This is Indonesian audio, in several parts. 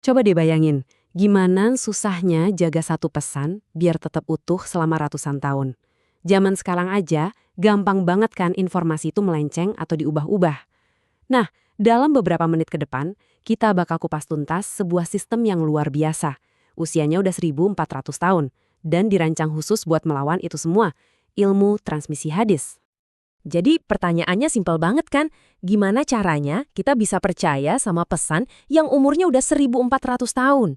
Coba deh bayangin, gimana susahnya jaga satu pesan biar tetap utuh selama ratusan tahun. Zaman sekarang aja, gampang banget kan informasi itu melenceng atau diubah-ubah. Nah, dalam beberapa menit ke depan, kita bakal kupas tuntas sebuah sistem yang luar biasa. Usianya udah 1400 tahun, dan dirancang khusus buat melawan itu semua, ilmu transmisi hadis. Jadi pertanyaannya simpel banget kan? Gimana caranya kita bisa percaya sama pesan yang umurnya udah 1400 tahun?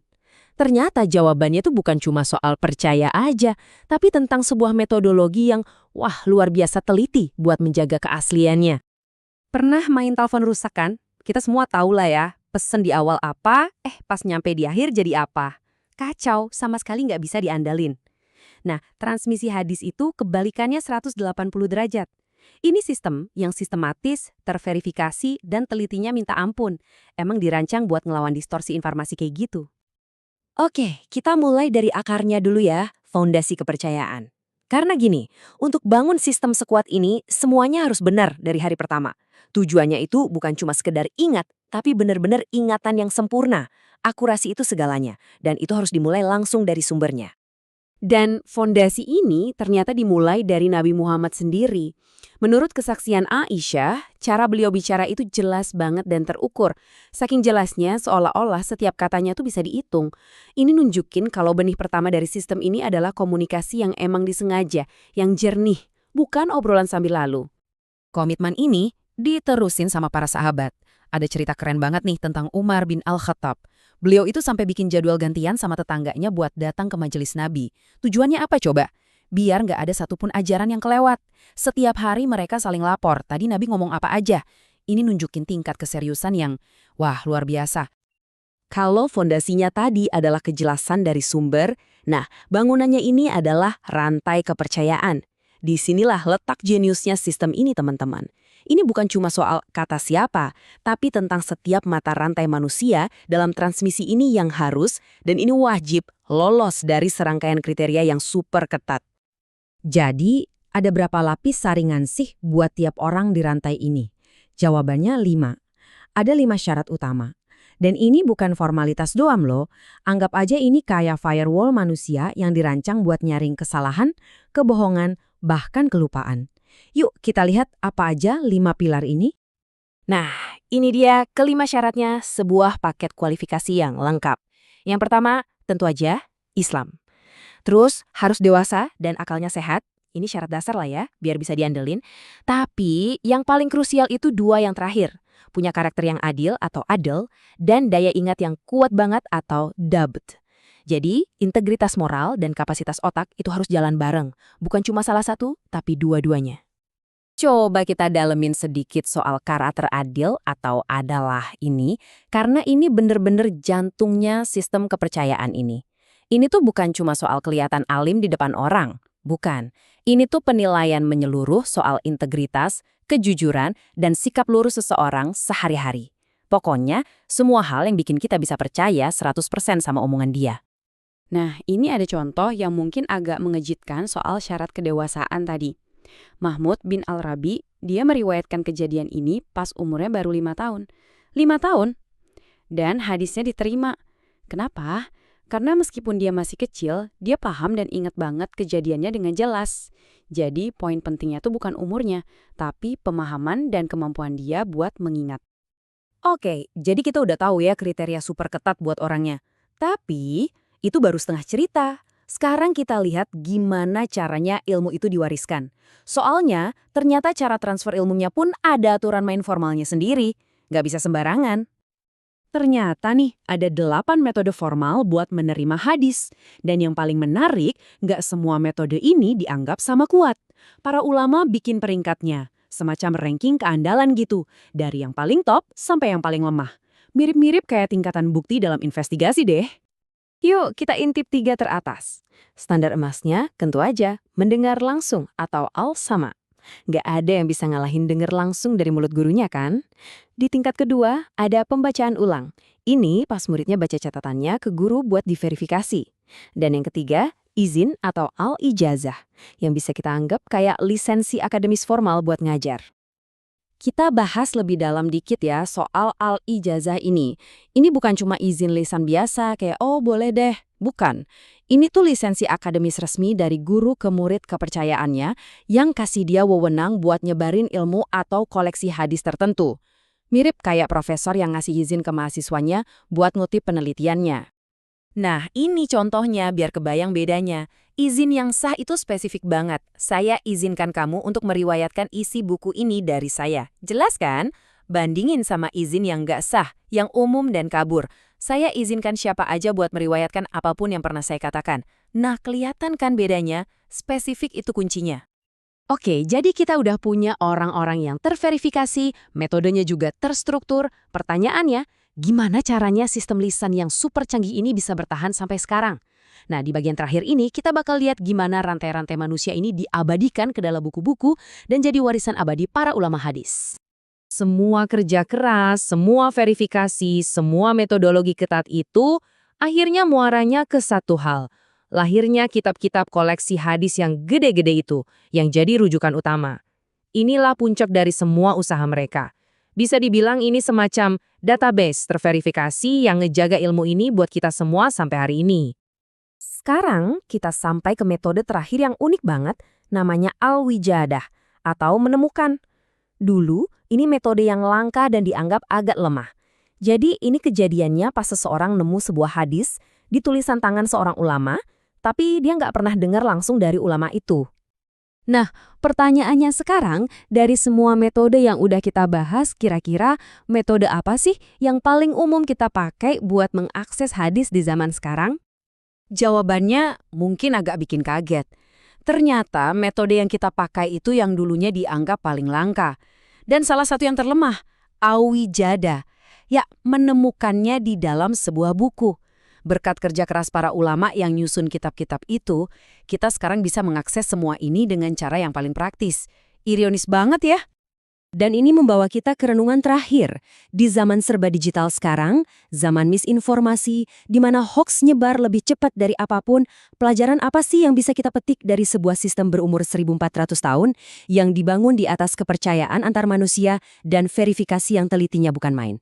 Ternyata jawabannya tuh bukan cuma soal percaya aja, tapi tentang sebuah metodologi yang, wah, luar biasa teliti buat menjaga keasliannya. Pernah main telepon rusak kan? Kita semua tahu lah ya, pesen di awal apa, pas nyampe di akhir jadi apa. Kacau, sama sekali nggak bisa diandalin. Nah, transmisi hadis itu kebalikannya 180 derajat. Ini sistem yang sistematis, terverifikasi, dan telitinya minta ampun. Emang dirancang buat ngelawan distorsi informasi kayak gitu. Oke, kita mulai dari akarnya dulu ya, fondasi kepercayaan. Karena gini, untuk bangun sistem sekuat ini, semuanya harus benar dari hari pertama. Tujuannya itu bukan cuma sekedar ingat, tapi benar-benar ingatan yang sempurna. Akurasi itu segalanya, dan itu harus dimulai langsung dari sumbernya. Dan fondasi ini ternyata dimulai dari Nabi Muhammad sendiri. Menurut kesaksian Aisyah, cara beliau bicara itu jelas banget dan terukur. Saking jelasnya seolah-olah setiap katanya tuh bisa dihitung. Ini nunjukin kalau benih pertama dari sistem ini adalah komunikasi yang emang disengaja, yang jernih, bukan obrolan sambil lalu. Komitmen ini diterusin sama para sahabat. Ada cerita keren banget nih tentang Umar bin Al-Khattab. Beliau itu sampai bikin jadwal gantian sama tetangganya buat datang ke majelis Nabi. Tujuannya apa coba? Biar nggak ada satupun ajaran yang kelewat. Setiap hari mereka saling lapor, tadi Nabi ngomong apa aja. Ini nunjukin tingkat keseriusan yang, wah, luar biasa. Kalau fondasinya tadi adalah kejelasan dari sumber, nah bangunannya ini adalah rantai kepercayaan. Disinilah letak jeniusnya sistem ini teman-teman. Ini bukan cuma soal kata siapa, tapi tentang setiap mata rantai manusia dalam transmisi ini yang harus dan ini wajib lolos dari serangkaian kriteria yang super ketat. Jadi, ada berapa lapis saringan sih buat tiap orang di rantai ini? Jawabannya 5. Ada 5 syarat utama. Dan ini bukan formalitas doang loh. Anggap aja ini kayak firewall manusia yang dirancang buat nyaring kesalahan, kebohongan, bahkan kelupaan. Yuk kita lihat apa aja 5 pilar ini. Nah, ini dia kelima syaratnya sebuah paket kualifikasi yang lengkap. Yang pertama, tentu aja Islam. Terus harus dewasa dan akalnya sehat. Ini syarat dasar lah ya, biar bisa diandelin. Tapi yang paling krusial itu dua yang terakhir. Punya karakter yang adil atau adil, dan daya ingat yang kuat banget atau dabt. Jadi, integritas moral dan kapasitas otak itu harus jalan bareng. Bukan cuma salah satu, tapi dua-duanya. Coba kita dalemin sedikit soal karakter adil atau adalah ini, karena ini bener-bener jantungnya sistem kepercayaan ini. Ini tuh bukan cuma soal kelihatan alim di depan orang, bukan. Ini tuh penilaian menyeluruh soal integritas, kejujuran, dan sikap lurus seseorang sehari-hari. Pokoknya, semua hal yang bikin kita bisa percaya 100% sama omongan dia. Nah, ini ada contoh yang mungkin agak mengejutkan soal syarat kedewasaan tadi. Mahmud bin Al-Rabi, dia meriwayatkan kejadian ini pas umurnya baru 5 tahun. 5 tahun? Dan hadisnya diterima. Kenapa? Karena meskipun dia masih kecil, dia paham dan ingat banget kejadiannya dengan jelas. Jadi poin pentingnya tuh bukan umurnya, tapi pemahaman dan kemampuan dia buat mengingat. Oke, jadi kita udah tahu ya kriteria super ketat buat orangnya. Tapi itu baru setengah cerita. Sekarang kita lihat gimana caranya ilmu itu diwariskan. Soalnya, ternyata cara transfer ilmunya pun ada aturan main formalnya sendiri. Nggak bisa sembarangan. Ternyata nih, ada 8 metode formal buat menerima hadis. Dan yang paling menarik, nggak semua metode ini dianggap sama kuat. Para ulama bikin peringkatnya, semacam ranking keandalan gitu. Dari yang paling top sampai yang paling lemah. Mirip-mirip kayak tingkatan bukti dalam investigasi deh. Yuk, kita intip 3 teratas. Standar emasnya, tentu aja, mendengar langsung atau al-sama. Nggak ada yang bisa ngalahin denger langsung dari mulut gurunya kan? Di tingkat kedua, ada pembacaan ulang. Ini pas muridnya baca catatannya ke guru buat diverifikasi. Dan yang ketiga, izin atau al-ijazah, yang bisa kita anggap kayak lisensi akademis formal buat ngajar. Kita bahas lebih dalam dikit ya soal al-ijazah ini. Ini bukan cuma izin lisan biasa kayak oh boleh deh. Bukan. Ini tuh lisensi akademis resmi dari guru ke murid kepercayaannya yang kasih dia wewenang buat nyebarin ilmu atau koleksi hadis tertentu. Mirip kayak profesor yang ngasih izin ke mahasiswanya buat ngutip penelitiannya. Nah, ini contohnya biar kebayang bedanya. Izin yang sah itu spesifik banget. Saya izinkan kamu untuk meriwayatkan isi buku ini dari saya. Jelas kan? Bandingin sama izin yang nggak sah, yang umum dan kabur. Saya izinkan siapa aja buat meriwayatkan apapun yang pernah saya katakan. Nah, kelihatan kan bedanya? Spesifik itu kuncinya. Oke, jadi kita udah punya orang-orang yang terverifikasi, metodenya juga terstruktur. Pertanyaannya, gimana caranya sistem lisan yang super canggih ini bisa bertahan sampai sekarang? Nah, di bagian terakhir ini kita bakal lihat gimana rantai-rantai manusia ini diabadikan ke dalam buku-buku dan jadi warisan abadi para ulama hadis. Semua kerja keras, semua verifikasi, semua metodologi ketat itu akhirnya muaranya ke satu hal. Lahirnya kitab-kitab koleksi hadis yang gede-gede itu, yang jadi rujukan utama. Inilah puncak dari semua usaha mereka. Bisa dibilang ini semacam database terverifikasi yang ngejaga ilmu ini buat kita semua sampai hari ini. Sekarang kita sampai ke metode terakhir yang unik banget, namanya al-wijadah, atau menemukan. Dulu, ini metode yang langka dan dianggap agak lemah. Jadi ini kejadiannya pas seseorang nemu sebuah hadis di tulisan tangan seorang ulama, tapi dia nggak pernah dengar langsung dari ulama itu. Nah, pertanyaannya sekarang, dari semua metode yang udah kita bahas, kira-kira metode apa sih yang paling umum kita pakai buat mengakses hadis di zaman sekarang? Jawabannya mungkin agak bikin kaget. Ternyata metode yang kita pakai itu yang dulunya dianggap paling langka. Dan salah satu yang terlemah, al-wijadah. Ya, menemukannya di dalam sebuah buku. Berkat kerja keras para ulama yang nyusun kitab-kitab itu, kita sekarang bisa mengakses semua ini dengan cara yang paling praktis. Ironis banget ya. Dan ini membawa kita ke renungan terakhir. Di zaman serba digital sekarang, zaman misinformasi, di mana hoax nyebar lebih cepat dari apapun, pelajaran apa sih yang bisa kita petik dari sebuah sistem berumur 1400 tahun yang dibangun di atas kepercayaan antar manusia dan verifikasi yang telitinya bukan main?